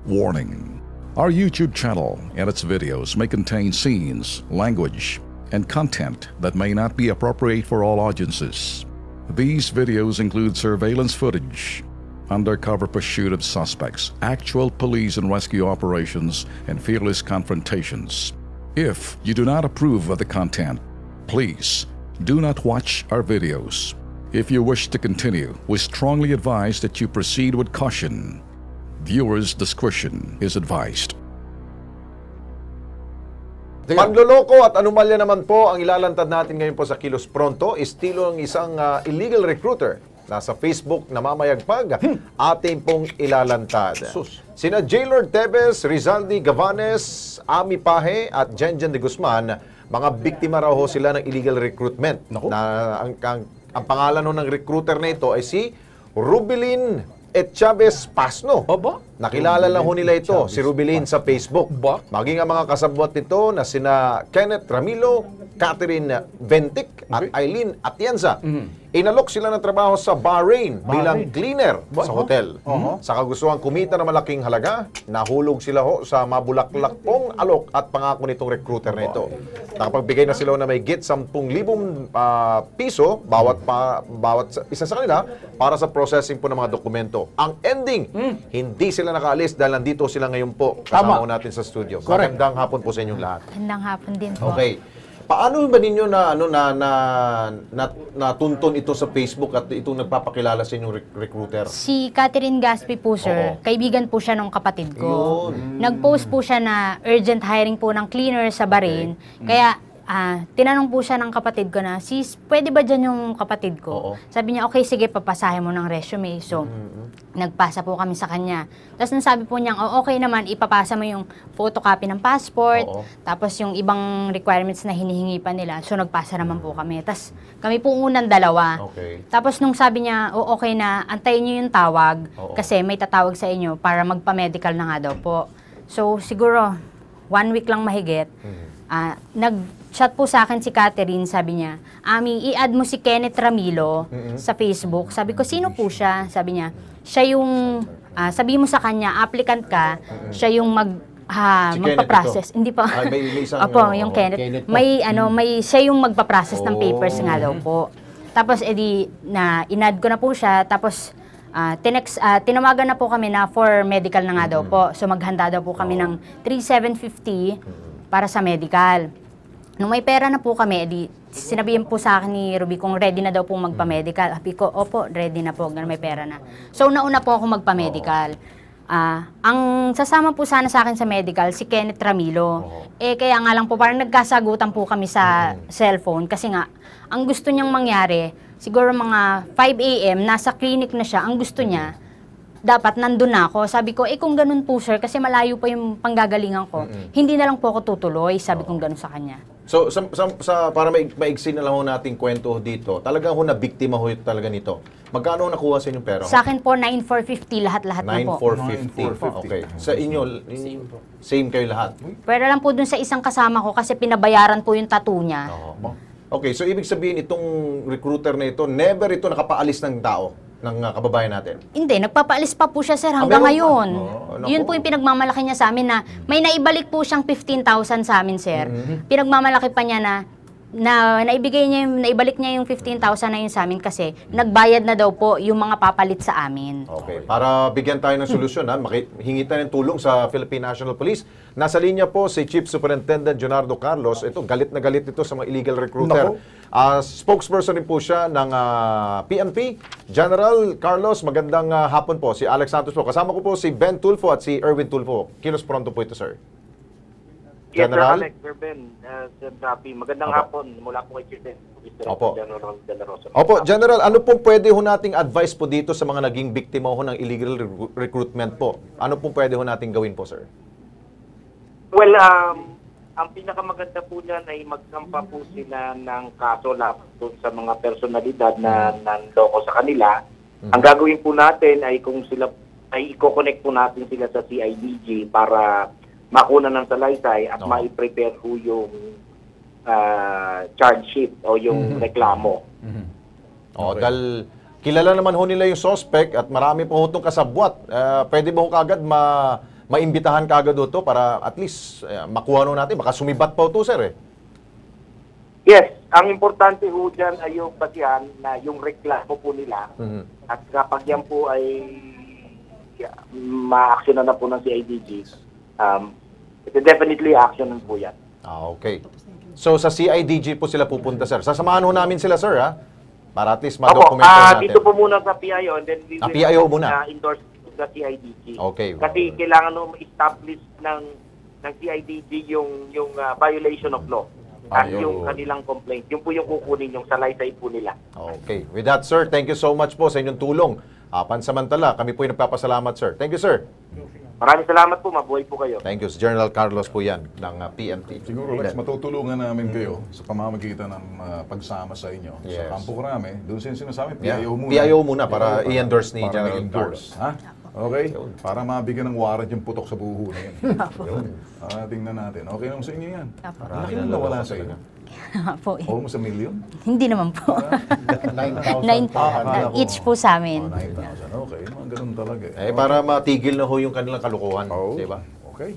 Warning: our YouTube channel and its videos may contain scenes, language, and content that may not be appropriate for all audiences. These videos include surveillance footage, undercover pursuit of suspects, actual police and rescue operations, and fearless confrontations. If you do not approve of the content, please do not watch our videos. If you wish to continue, we strongly advise that you proceed with caution. Viewers' discretion is advised. Panloloko at anomalya naman po ang ilalantad natin ngayon po sa Kilos Pronto, estilo ng isang illegal recruiter. Nasa Facebook namamayagpag, ating pong ilalantad. Sina J. Lord Tevez, Rizaldi Gavanes, Ami Pahe at Jenjen de Guzman, mga biktima raw ho sila ng illegal recruitment. Ang pangalan ng recruiter na ito ay si Rubilin Chavez Pasno. Nakilala lang ho nila ito, si Rubilin sa Facebook. Maging ang mga kasabwat nito na sina Kenneth Ramilo, Catherine Ventic at Eileen Atienza. Inalok sila ng trabaho sa Bahrain bilang cleaner sa hotel. Sa kagustuhan kumita ng malaking halaga, nahulog sila ho sa mabulaklak pong alok at pangako nitong recruiter na ito. Nakapagbigay na sila na may git 10,000 piso bawat isa sa kanila para sa processing po ng mga dokumento. Ang ending, hindi sila nakaalis dahil nandito sila ngayon po kasama natin sa studio. Magandang hapon po sa inyong lahat. Magandang hapon din po. Okay. Paano ba ninyo natunton ito sa Facebook at itong nagpapakilala sa inyong recruiter? Si Catherine Gaspi po, sir. Kaibigan po siya ng kapatid ko. Nag-post po siya na urgent hiring po ng cleaner sa Bahrain. Kaya tinanong po siya ng kapatid ko na, sis, pwede ba dyan yung kapatid ko? Sabi niya, okay, sige, papasahin mo ng resume. So, nagpasa po kami sa kanya. Tapos nasabi po niya, okay naman, ipapasa mo yung photocopy ng passport, tapos yung ibang requirements na hinihingi pa nila. So, nagpasa naman po kami. Tapos, kami po unang dalawa. Tapos, nung sabi niya, okay na, antayin niyo yung tawag, kasi may tatawag sa inyo para magpa-medical na nga daw po. So, siguro, 1 week lang mahigit, nag-chat po sa akin si Catherine, sabi niya, Ami, i-add mo si Kenneth Ramilo sa Facebook. Sabi ko, sino po siya? Sabi niya, siya yung, sabi mo sa kanya, applicant ka, siya yung magpa-process. Hindi pa. May isang, Opo, yung Kenneth. Siya yung magpa-process ng papers nga daw po. Tapos, in-add ko na po siya, tapos, tinawagan na po kami na for medical na nga daw po. So, maghanda daw po kami ng 3,750 para sa medical. Nung may pera na po kami, sinabihin po sa akin ni Ruby kung ready na daw po magpa-medical. Sabi ko, opo, ready na po, may pera na. So, nauna po ako magpa-medical. Ang sasama po sana sa akin sa medical, si Kenneth Ramilo. Kaya nga lang po, parang nagkasagutan po kami sa cellphone. Kasi nga, ang gusto niyang mangyari, siguro mga 5 a.m., nasa clinic na siya, ang gusto niya, dapat nandun na ako. Sabi ko, kung ganun po sir, kasi malayo pa yung panggagalingan ko, hindi na lang po ako tutuloy, sabi kong ganun sa kanya. So, para maigsin na lang ho nating kwento dito, talagang ho na biktima ho talaga nito. Magkano nakuha sa inyong pera? Sa akin po, 9,450 lahat-lahat na po. 9,450. Okay. Sa inyo, same kayo lahat? Pero lang po dun sa isang kasama ko kasi pinabayaran po yung tattoo niya. Okay, so ibig sabihin itong recruiter na ito, never ito nakapaalis ng tao, ng kababayan natin? Hindi, nagpapaalis pa po siya, sir, hanggang ngayon. Yun po yung pinagmamalaki niya sa amin na may naibalik po siyang 15,000 sa amin, sir. Pinagmamalaki pa niya na naibalik niya yung 15,000 na yun sa amin kasi nagbayad na daw po yung mga papalit sa amin. Okay, para bigyan tayo ng solusyon, hingi tayo ng tulong sa Philippine National Police. Nasa linya po si Chief Superintendent Jonardo Carlos. Ito, galit na galit ito sa mga illegal recruiter. Spokesperson rin po siya ng PNP. General Carlos, magandang hapon po. Si Alex Santos po. Kasama ko po si Ben Tulfo at si Erwin Tulfo. Kilos Pronto po ito, sir. General? Yes, Sir Alex, Sir Ben, Sir Rafi, magandang hapon mula po kay Chief General De La Rosa. Opo, General, ano pong pwede ho nating advice po dito sa mga naging biktima ho ng illegal recruitment po? Ano pong pwede ho nating gawin po, sir? Well, ang pinakamaganda po niyan ay magsampa po sila ng kaso laban sa mga personalidad na nanloko sa kanila. Ang gagawin po natin ay kung sila ay i-connect po natin sila sa CIDG para makuna ng salaysay at mai-prepare po yung charge sheet o yung reklamo. Dahil kilala naman ho nila yung suspect at marami po itong kasabwat. Pwede ba ho kagad maimbitahan kagad to para at least makuha no natin. Baka sumibat pa to, sir, eh. Yes, ang importante ho dyan ay yung basihan na yung reklamo po nila. At kapag yan po ay ma-actionan na po ng CIDG, definitely actionan po yan. Okay. So sa CIDG po sila pupunta, sir. Sasamahan ho namin sila, sir, ha? Para at least ma-document natin. Dito po muna sa PIO and then we will PIO muna. Endorse the CIDG. Okay. Kasi kailangan mo establish ng CIDG yung violation of law. At yung kanilang complaint. Yung po yung kukunin yung salaysay po nila. Okay. With that, sir, thank you so much po sa inyong tulong. Pansamantala, kami po yung nagpapasalamat, sir. Thank you, sir. Maraming salamat po. Mabuhay po kayo. Thank you. Si General Carlos po yan ng PMT. Siguro, Lex, matutulungan namin kayo sa pamamagitan ng pagsama sa inyo. Yes. Sa Campo Crame, doon siya sinasabi, Yeah. PIO muna. PIO muna para i-endorse ni para General ma-endorse. Ha? Okay? Para mabigyan ng warrant yung putok sa buho na yan. Yun. Tingnan natin. Okay naman sa inyo yan. Laki na nawala sa inyo. po. Almost 1 million? Hindi naman po. 9,000 each po sa amin. 9,000. Okay. Mga ganun talaga. Para matigil na ho yung kanilang kalukuhan. Oh, Diba? okay.